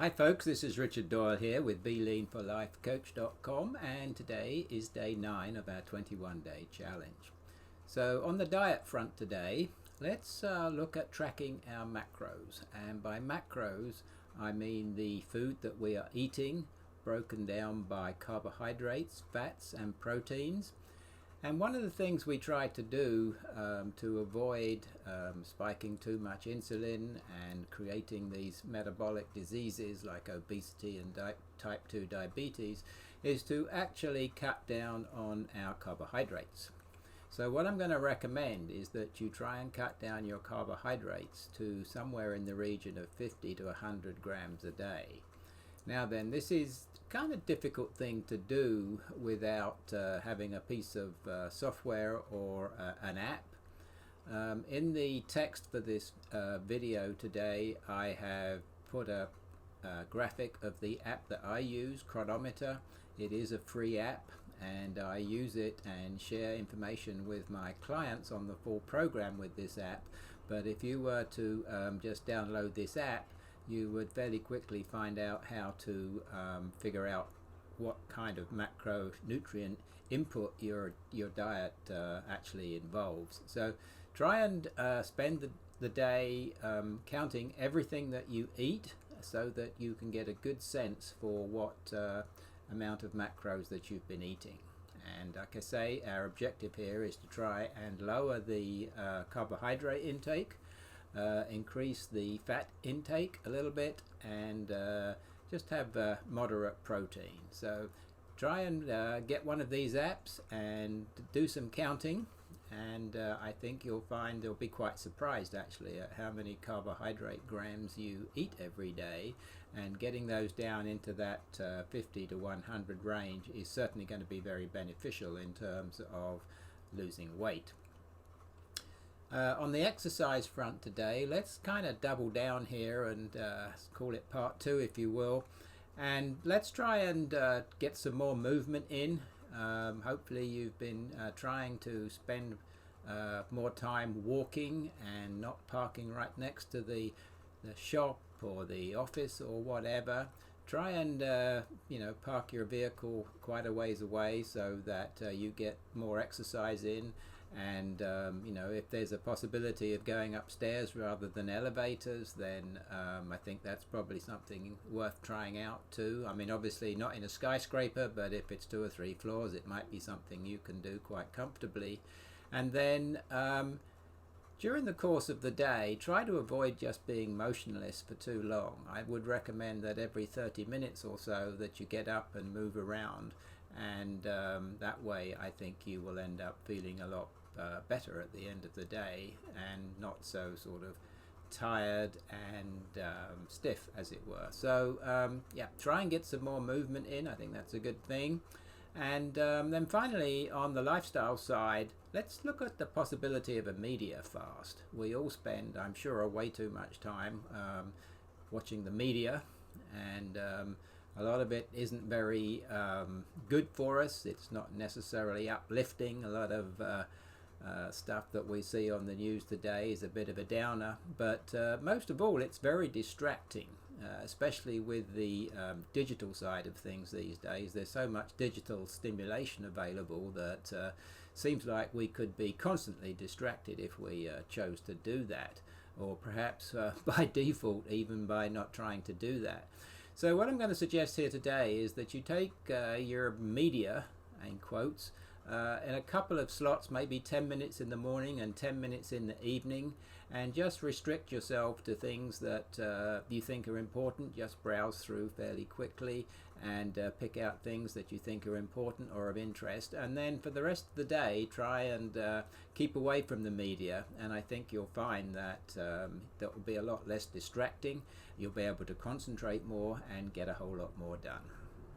Hi folks, this is Richard Doyle here with BeLeanForLifeCoach.com, and today is day 9 of our 21-day challenge. So on the diet front today, let's look at tracking our macros. And by macros, I mean the food that we are eating, broken down by carbohydrates, fats and proteins. And one of the things we try to do to avoid spiking too much insulin and creating these metabolic diseases like obesity and type 2 diabetes is to actually cut down on our carbohydrates. So what I'm going to recommend is that you try and cut down your carbohydrates to somewhere in the region of 50 to 100 grams a day. Now then, this is kind of difficult thing to do without having a piece of software or an app. In the text for this video today, I have put a graphic of the app that I use, Cronometer. It is a free app and I use it and share information with my clients on the full program with this app. But if you were to just download this app, you would fairly quickly find out how to figure out what kind of macronutrient input your diet actually involves. So try and spend the day counting everything that you eat so that you can get a good sense for what amount of macros that you've been eating. And like I say, our objective here is to try and lower the carbohydrate intake, increase the fat intake a little bit, and just have moderate protein. So try and get one of these apps and do some counting, and I think you'll find you'll be quite surprised actually at how many carbohydrate grams you eat every day, and getting those down into that 50 to 100 range is certainly going to be very beneficial in terms of losing weight. On the exercise front today, let's kind of double down here and call it part 2 if you will, and let's try and get some more movement in. Hopefully you've been trying to spend more time walking and not parking right next to the shop or the office or whatever. Try and park your vehicle quite a ways away so that you get more exercise in. And if there's a possibility of going upstairs rather than elevators, then I think that's probably something worth trying out too. I mean, obviously not in a skyscraper, but if it's 2 or 3 floors, it might be something you can do quite comfortably. And then during the course of the day, try to avoid just being motionless for too long. I would recommend that every 30 minutes or so that you get up and move around, and that way I think you will end up feeling a lot better at the end of the day and not so sort of tired and stiff, as it were. So yeah, try and get some more movement in. I think that's a good thing. And then finally, on the lifestyle side, let's look at the possibility of a media fast. We all spend, I'm sure, way too much time watching the media, and a lot of it isn't very good for us. It's not necessarily uplifting. A lot of stuff that we see on the news today is a bit of a downer, but most of all it's very distracting, especially with the digital side of things these days. There's so much digital stimulation available that seems like we could be constantly distracted if we chose to do that, or perhaps by default even by not trying to do that. So what I'm going to suggest here today is that you take your media, in quotes, in a couple of slots, maybe 10 minutes in the morning and 10 minutes in the evening, and just restrict yourself to things that you think are important. Just browse through fairly quickly and pick out things that you think are important or of interest, and then for the rest of the day try and keep away from the media, and I think you'll find that that will be a lot less distracting. You'll be able to concentrate more and get a whole lot more done.